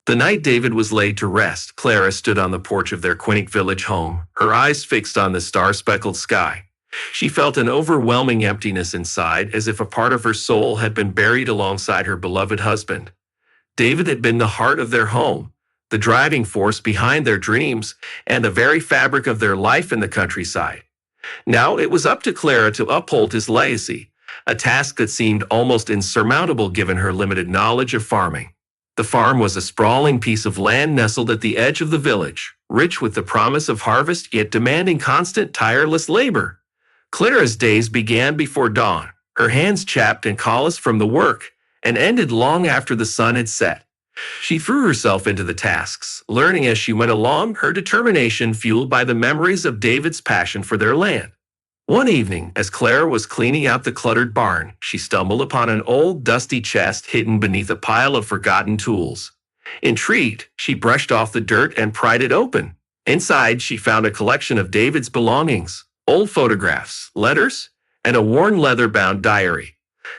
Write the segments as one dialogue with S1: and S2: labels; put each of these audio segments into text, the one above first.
S1: The night David was laid to rest, Clara stood on the porch of their quaint village home, her eyes fixed on the star-speckled sky. She felt an overwhelming emptiness inside, as if a part of her soul had been buried alongside her beloved husband. David had been the heart of their home, the driving force behind their dreams, and the very fabric of their life in the countryside. Now it was up to Clara to uphold his legacy, a task that seemed almost insurmountable given her limited knowledge of farming. The farm was a sprawling piece of land nestled at the edge of the village, rich with the promise of harvest yet demanding constant, tireless labor. Clara's days began before dawn, her hands chapped and calloused from the work, and ended long after the sun had set. She threw herself into the tasks, learning as she went along, her determination fueled by the memories of David's passion for their land. One evening, as Clara was cleaning out the cluttered barn, she stumbled upon an old, dusty chest hidden beneath a pile of forgotten tools. Intrigued, she brushed off the dirt and pried it open. Inside, she found a collection of David's belongings, old photographs, letters, and a worn leather-bound diary.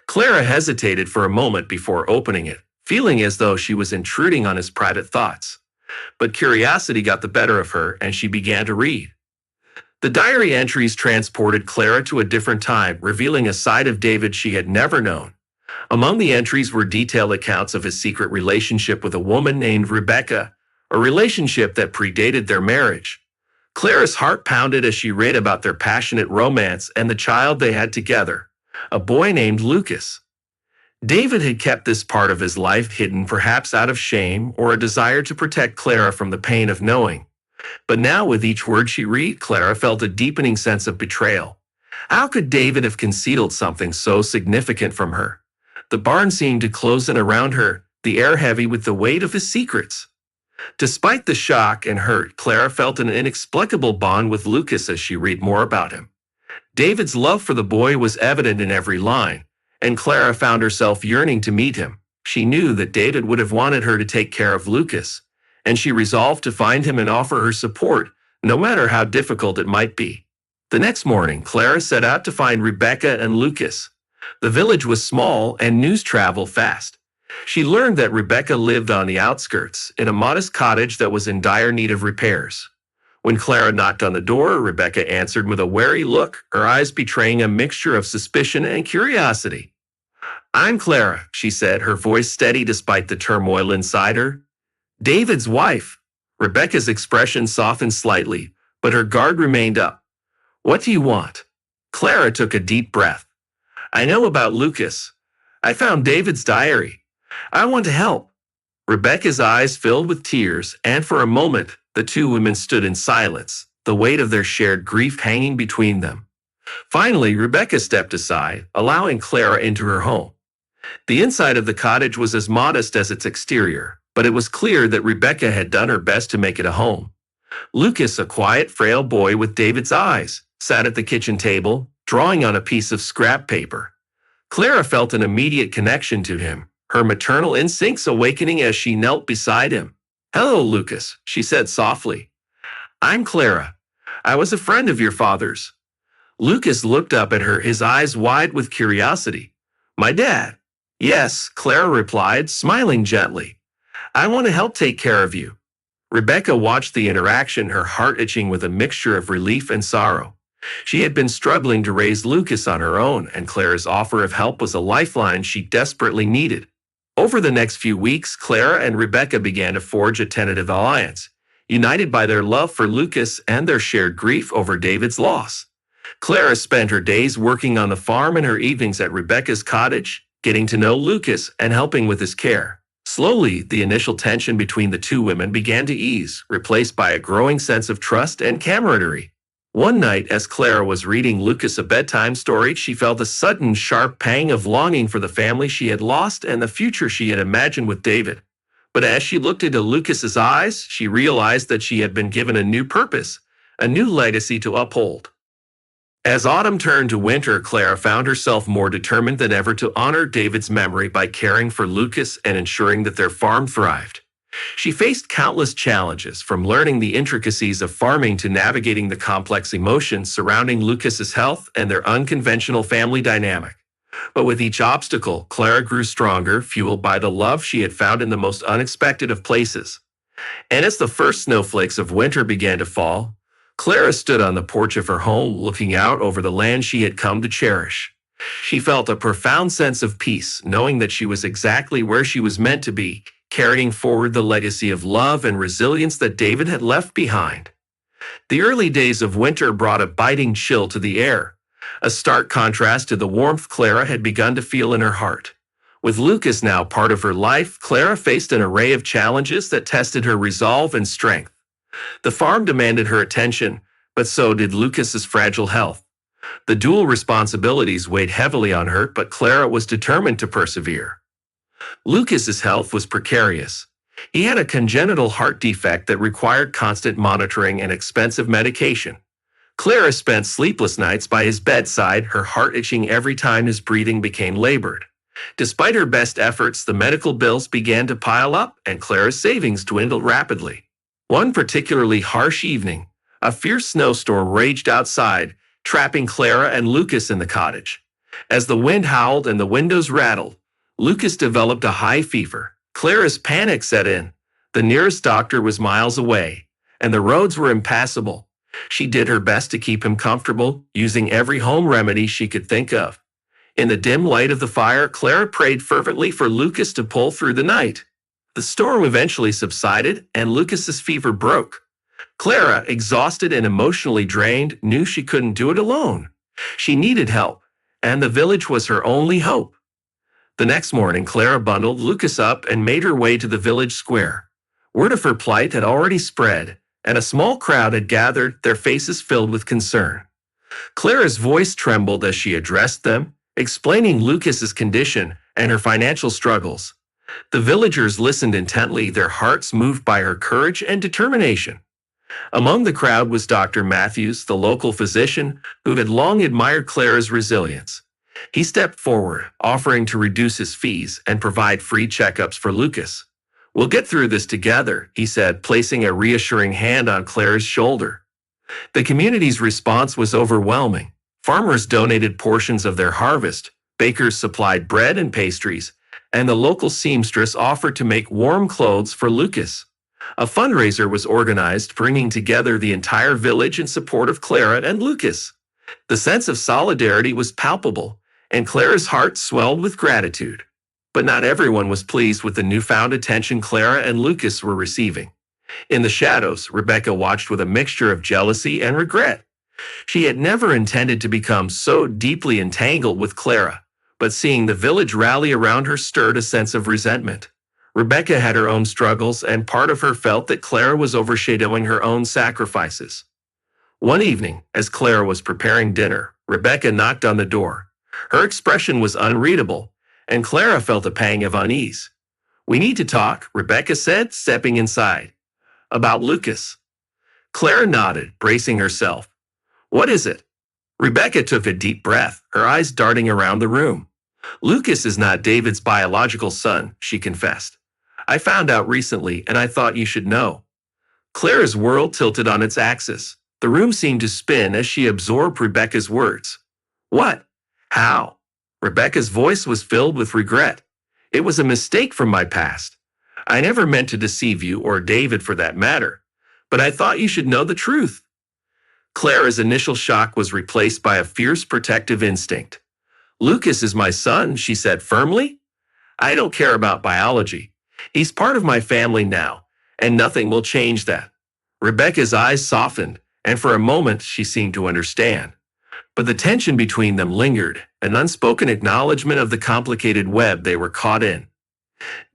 S1: Clara hesitated for a moment before opening it, feeling as though she was intruding on his private thoughts. But curiosity got the better of her, and she began to read. The diary entries transported Clara to a different time, revealing a side of David she had never known. Among the entries were detailed accounts of his secret relationship with a woman named Rebecca, a relationship that predated their marriage. Clara's heart pounded as she read about their passionate romance and the child they had together, a boy named Lucas. David had kept this part of his life hidden, perhaps out of shame or a desire to protect Clara from the pain of knowing. But now, with each word she read, Clara felt a deepening sense of betrayal. How could David have concealed something so significant from her? The barn seemed to close in around her, the air heavy with the weight of his secrets. Despite the shock and hurt, Clara felt an inexplicable bond with Lucas as she read more about him. David's love for the boy was evident in every line, and Clara found herself yearning to meet him. She knew that David would have wanted her to take care of Lucas, and she resolved to find him and offer her support, no matter how difficult it might be. The next morning, Clara set out to find Rebecca and Lucas. The village was small and news traveled fast. She learned that Rebecca lived on the outskirts, in a modest cottage that was in dire need of repairs. When Clara knocked on the door, Rebecca answered with a wary look, her eyes betraying a mixture of suspicion and curiosity. "I'm Clara," she said, her voice steady despite the turmoil inside her. "David's wife." Rebecca's expression softened slightly, but her guard remained up. "What do you want?" Clara took a deep breath. "I know about Lucas. I found David's diary. I want to help." Rebecca's eyes filled with tears, and for a moment, the two women stood in silence, the weight of their shared grief hanging between them. Finally, Rebecca stepped aside, allowing Clara into her home. The inside of the cottage was as modest as its exterior, but it was clear that Rebecca had done her best to make it a home. Lucas, a quiet, frail boy with David's eyes, sat at the kitchen table, drawing on a piece of scrap paper. Clara felt an immediate connection to him, her maternal instincts awakening as she knelt beside him. "Hello, Lucas," she said softly. "I'm Clara. I was a friend of your father's." Lucas looked up at her, his eyes wide with curiosity. "My dad?" "Yes," Clara replied, smiling gently. "I want to help take care of you." Rebecca watched the interaction, her heart itching with a mixture of relief and sorrow. She had been struggling to raise Lucas on her own, and Clara's offer of help was a lifeline she desperately needed. Over the next few weeks, Clara and Rebecca began to forge a tentative alliance, united by their love for Lucas and their shared grief over David's loss. Clara spent her days working on the farm and her evenings at Rebecca's cottage, getting to know Lucas and helping with his care. Slowly, the initial tension between the two women began to ease, replaced by a growing sense of trust and camaraderie. One night, as Clara was reading Lucas a bedtime story, she felt a sudden, sharp pang of longing for the family she had lost and the future she had imagined with David. But as she looked into Lucas's eyes, she realized that she had been given a new purpose, a new legacy to uphold. As autumn turned to winter, Clara found herself more determined than ever to honor David's memory by caring for Lucas and ensuring that their farm thrived. She faced countless challenges, from learning the intricacies of farming to navigating the complex emotions surrounding Lucas's health and their unconventional family dynamic. But with each obstacle, Clara grew stronger, fueled by the love she had found in the most unexpected of places. And as the first snowflakes of winter began to fall, Clara stood on the porch of her home, looking out over the land she had come to cherish. She felt a profound sense of peace, knowing that she was exactly where she was meant to be, carrying forward the legacy of love and resilience that David had left behind. The early days of winter brought a biting chill to the air, a stark contrast to the warmth Clara had begun to feel in her heart. With Lucas now part of her life, Clara faced an array of challenges that tested her resolve and strength. The farm demanded her attention, but so did Lucas's fragile health. The dual responsibilities weighed heavily on her, but Clara was determined to persevere. Lucas's health was precarious. He had a congenital heart defect that required constant monitoring and expensive medication. Clara spent sleepless nights by his bedside, her heart itching every time his breathing became labored. Despite her best efforts, the medical bills began to pile up, and Clara's savings dwindled rapidly. One particularly harsh evening, a fierce snowstorm raged outside, trapping Clara and Lucas in the cottage. As the wind howled and the windows rattled, Lucas developed a high fever. Clara's panic set in. The nearest doctor was miles away, and the roads were impassable. She did her best to keep him comfortable, using every home remedy she could think of. In the dim light of the fire, Clara prayed fervently for Lucas to pull through the night. The storm eventually subsided, and Lucas's fever broke. Clara, exhausted and emotionally drained, knew she couldn't do it alone. She needed help, and the village was her only hope. The next morning, Clara bundled Lucas up and made her way to the village square. Word of her plight had already spread, and a small crowd had gathered, their faces filled with concern. Clara's voice trembled as she addressed them, explaining Lucas's condition and her financial struggles. The villagers listened intently, their hearts moved by her courage and determination. Among the crowd was Dr. Matthews, the local physician, who had long admired Clara's resilience. He stepped forward, offering to reduce his fees and provide free checkups for Lucas. "We'll get through this together," he said, placing a reassuring hand on Clara's shoulder. The community's response was overwhelming. Farmers donated portions of their harvest, bakers supplied bread and pastries, and the local seamstress offered to make warm clothes for Lucas. A fundraiser was organized, bringing together the entire village in support of Clara and Lucas. The sense of solidarity was palpable, and Clara's heart swelled with gratitude. But not everyone was pleased with the newfound attention Clara and Lucas were receiving. In the shadows, Rebecca watched with a mixture of jealousy and regret. She had never intended to become so deeply entangled with Clara, but seeing the village rally around her stirred a sense of resentment. Rebecca had her own struggles, and part of her felt that Clara was overshadowing her own sacrifices. One evening, as Clara was preparing dinner, Rebecca knocked on the door. Her expression was unreadable, and Clara felt a pang of unease. "We need to talk," Rebecca said, stepping inside. "About Lucas?" Clara nodded, bracing herself. "What is it?" Rebecca took a deep breath, her eyes darting around the room. "Lucas is not David's biological son," she confessed. "I found out recently, and I thought you should know." Clara's world tilted on its axis. The room seemed to spin as she absorbed Rebecca's words. "What? How?" Rebecca's voice was filled with regret. "It was a mistake from my past. I never meant to deceive you, or David for that matter, but I thought you should know the truth." Clara's initial shock was replaced by a fierce protective instinct. "Lucas is my son," she said firmly. "I don't care about biology. He's part of my family now, and nothing will change that." Rebecca's eyes softened, and for a moment she seemed to understand. But the tension between them lingered, an unspoken acknowledgement of the complicated web they were caught in.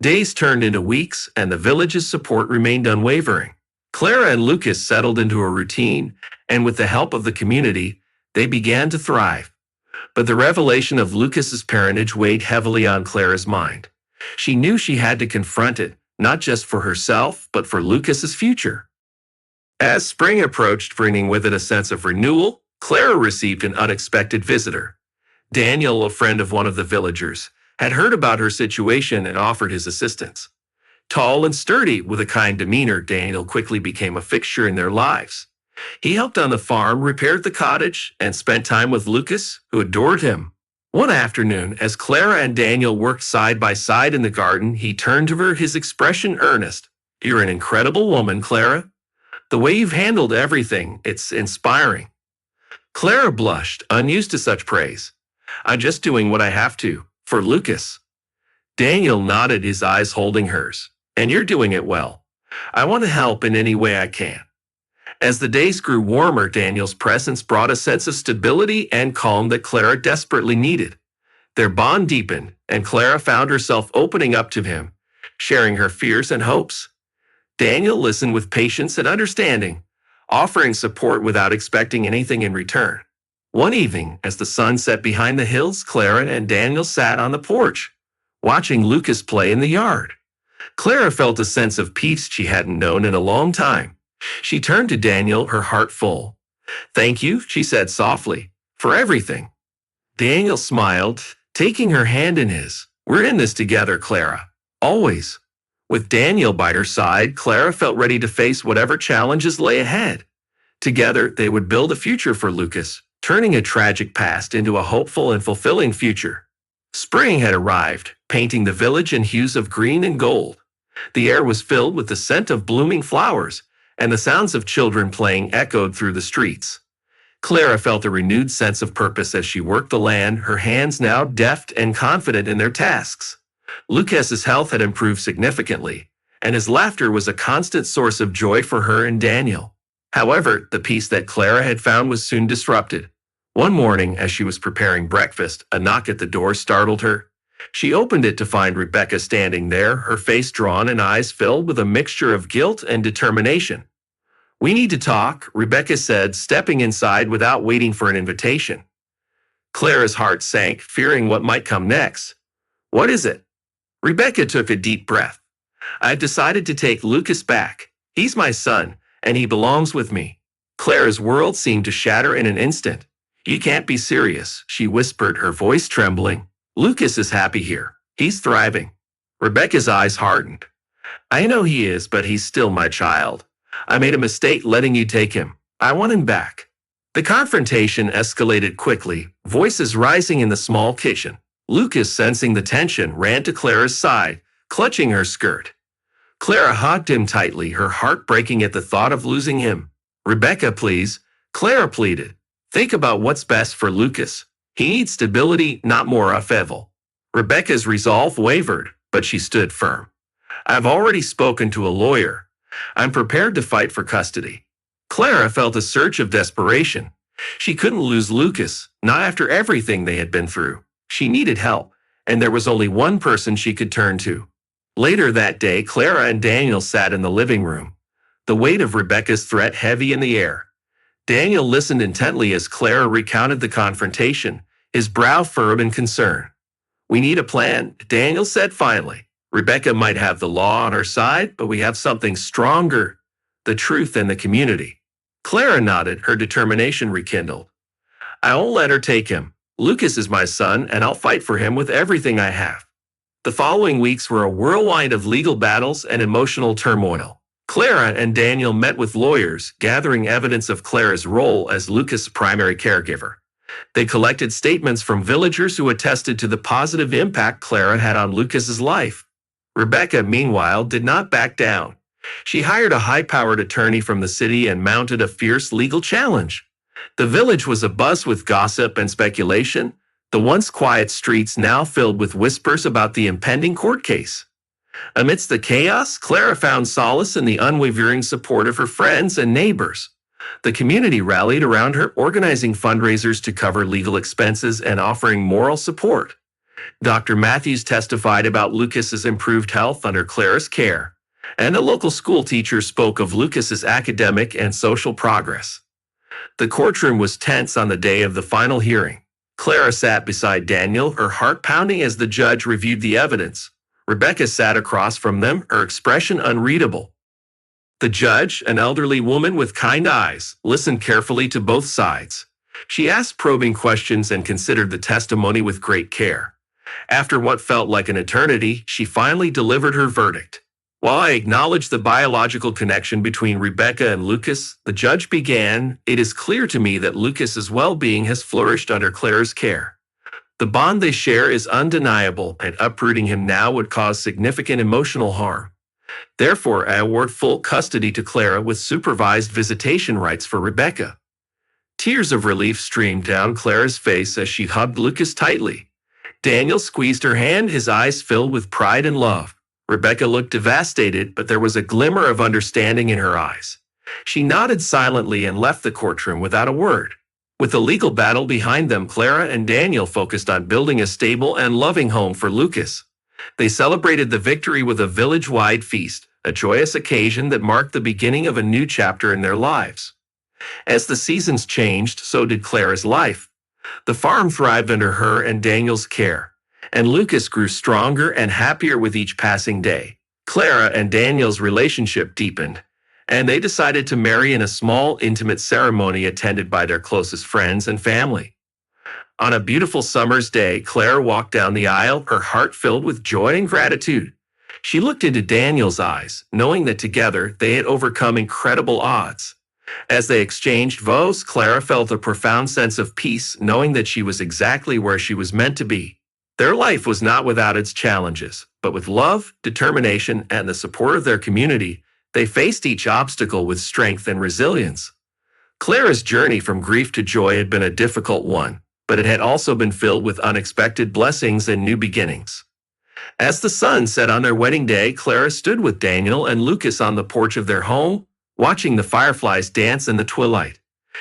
S1: Days turned into weeks, and the village's support remained unwavering. Clara and Lucas settled into a routine, and with the help of the community, they began to thrive. But the revelation of Lucas's parentage weighed heavily on Clara's mind. She knew she had to confront it, not just for herself, but for Lucas's future. As spring approached, bringing with it a sense of renewal, Clara received an unexpected visitor. Daniel, a friend of one of the villagers, had heard about her situation and offered his assistance. Tall and sturdy, with a kind demeanor, Daniel quickly became a fixture in their lives. He helped on the farm, repaired the cottage, and spent time with Lucas, who adored him. One afternoon, as Clara and Daniel worked side by side in the garden, he turned to her, his expression earnest. "You're an incredible woman, Clara. The way you've handled everything, it's inspiring." Clara blushed, unused to such praise. "I'm just doing what I have to, for Lucas." Daniel nodded, his eyes holding hers. "And you're doing it well. I want to help in any way I can." As the days grew warmer, Daniel's presence brought a sense of stability and calm that Clara desperately needed. Their bond deepened, and Clara found herself opening up to him, sharing her fears and hopes. Daniel listened with patience and understanding, offering support without expecting anything in return. One evening, as the sun set behind the hills, Clara and Daniel sat on the porch, watching Lucas play in the yard. Clara felt a sense of peace she hadn't known in a long time. She turned to Daniel, her heart full. "Thank you," she said softly, "for everything." Daniel smiled, taking her hand in his. "We're in this together, Clara. Always." With Daniel by her side, Clara felt ready to face whatever challenges lay ahead. Together, they would build a future for Lucas, turning a tragic past into a hopeful and fulfilling future. Spring had arrived, painting the village in hues of green and gold. The air was filled with the scent of blooming flowers, and the sounds of children playing echoed through the streets. Clara felt a renewed sense of purpose as she worked the land, her hands now deft and confident in their tasks. Lucas's health had improved significantly, and his laughter was a constant source of joy for her and Daniel. However, the peace that Clara had found was soon disrupted. One morning, as she was preparing breakfast, a knock at the door startled her. She opened it to find Rebecca standing there, her face drawn and eyes filled with a mixture of guilt and determination. "We need to talk," Rebecca said, stepping inside without waiting for an invitation. Clara's heart sank, fearing what might come next. "What is it?" Rebecca took a deep breath. "I've decided to take Lucas back. He's my son, and he belongs with me." Clara's world seemed to shatter in an instant. "You can't be serious," she whispered, her voice trembling. "Lucas is happy here. He's thriving." Rebecca's eyes hardened. "I know he is, but he's still my child. I made a mistake letting you take him. I want him back." The confrontation escalated quickly, voices rising in the small kitchen. Lucas, sensing the tension, ran to Clara's side, clutching her skirt. Clara hugged him tightly, her heart breaking at the thought of losing him. "Rebecca, please," Clara pleaded. "Think about what's best for Lucas. He needs stability, not more upheaval." Rebecca's resolve wavered, but she stood firm. "I've already spoken to a lawyer. I'm prepared to fight for custody." Clara felt a surge of desperation. She couldn't lose Lucas, not after everything they had been through. She needed help, and there was only one person she could turn to. Later that day, Clara and Daniel sat in the living room, the weight of Rebecca's threat heavy in the air. Daniel listened intently as Clara recounted the confrontation, his brow firm in concern. "We need a plan," Daniel said finally. "Rebecca might have the law on her side, but we have something stronger, the truth and the community." Clara nodded, her determination rekindled. "I won't let her take him. Lucas is my son, and I'll fight for him with everything I have." The following weeks were a whirlwind of legal battles and emotional turmoil. Clara and Daniel met with lawyers, gathering evidence of Clara's role as Lucas' primary caregiver. They collected statements from villagers who attested to the positive impact Clara had on Lucas's life. Rebecca, meanwhile, did not back down. She hired a high-powered attorney from the city and mounted a fierce legal challenge. The village was abuzz with gossip and speculation, the once quiet streets now filled with whispers about the impending court case. Amidst the chaos, Clara found solace in the unwavering support of her friends and neighbors. The community rallied around her, organizing fundraisers to cover legal expenses and offering moral support. Dr. Matthews testified about Lucas's improved health under Clara's care, and a local school teacher spoke of Lucas's academic and social progress. The courtroom was tense on the day of the final hearing. Clara sat beside Daniel, her heart pounding as the judge reviewed the evidence. Rebecca sat across from them, her expression unreadable. The judge, an elderly woman with kind eyes, listened carefully to both sides. She asked probing questions and considered the testimony with great care. After what felt like an eternity, she finally delivered her verdict. "While I acknowledge the biological connection between Rebecca and Lucas," the judge began, "it is clear to me that Lucas's well-being has flourished under Clara's care. The bond they share is undeniable, and uprooting him now would cause significant emotional harm. Therefore, I award full custody to Clara with supervised visitation rights for Rebecca. Tears of relief streamed down Clara's face as she hugged Lucas tightly. Daniel squeezed her hand, his eyes filled with pride and love. Rebecca looked devastated, but there was a glimmer of understanding in her eyes. She nodded silently and left the courtroom without a word. With the legal battle behind them, Clara and Daniel focused on building a stable and loving home for Lucas. They celebrated the victory with a village-wide feast, a joyous occasion that marked the beginning of a new chapter in their lives. As the seasons changed, so did Clara's life. The farm thrived under her and Daniel's care, and Lucas grew stronger and happier with each passing day. Clara and Daniel's relationship deepened, and they decided to marry in a small, intimate ceremony attended by their closest friends and family. On a beautiful summer's day, Clara walked down the aisle, her heart filled with joy and gratitude. She looked into Daniel's eyes, knowing that together they had overcome incredible odds. As they exchanged vows, Clara felt a profound sense of peace, knowing that she was exactly where she was meant to be. Their life was not without its challenges, but with love, determination, and the support of their community, they faced each obstacle with strength and resilience. Clara's journey from grief to joy had been a difficult one, but it had also been filled with unexpected blessings and new beginnings. As the sun set on their wedding day, Clara stood with Daniel and Lucas on the porch of their home, watching the fireflies dance in the twilight.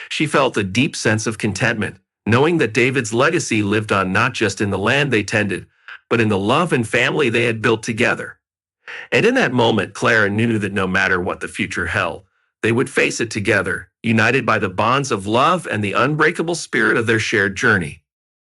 S1: She felt a deep sense of contentment, knowing that David's legacy lived on not just in the land they tended, but in the love and family they had built together. And in that moment, Clara knew that no matter what the future held, they would face it together, united by the bonds of love and the unbreakable spirit of their shared journey.